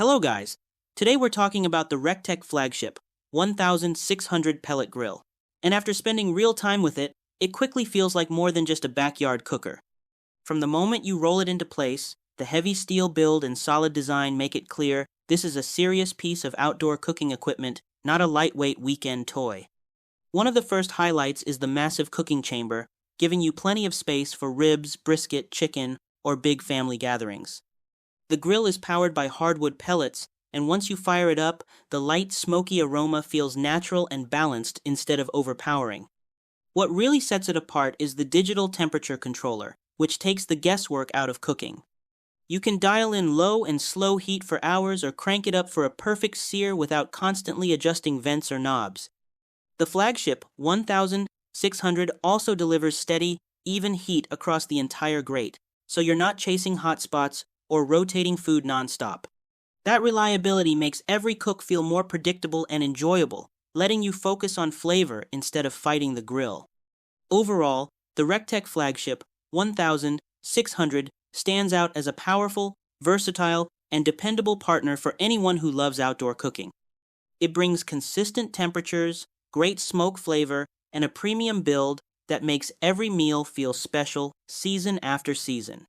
Hello guys, today we're talking about the Recteq Flagship 1600 pellet grill. And after spending real time with it, it quickly feels like more than just a backyard cooker. From the moment you roll it into place, the heavy steel build and solid design make it clear this is a serious piece of outdoor cooking equipment, not a lightweight weekend toy. One of the first highlights is the massive cooking chamber, giving you plenty of space for ribs, brisket, chicken, or big family gatherings. The grill is powered by hardwood pellets, and once you fire it up, the light, smoky aroma feels natural and balanced instead of overpowering. What really sets it apart is the digital temperature controller, which takes the guesswork out of cooking. You can dial in low and slow heat for hours or crank it up for a perfect sear without constantly adjusting vents or knobs. The Flagship 1600 also delivers steady, even heat across the entire grate, so you're not chasing hot spots or rotating food nonstop. That reliability makes every cook feel more predictable and enjoyable, letting you focus on flavor instead of fighting the grill. Overall, the Recteq Flagship 1600 stands out as a powerful, versatile, and dependable partner for anyone who loves outdoor cooking. It brings consistent temperatures, great smoke flavor, and a premium build that makes every meal feel special season after season.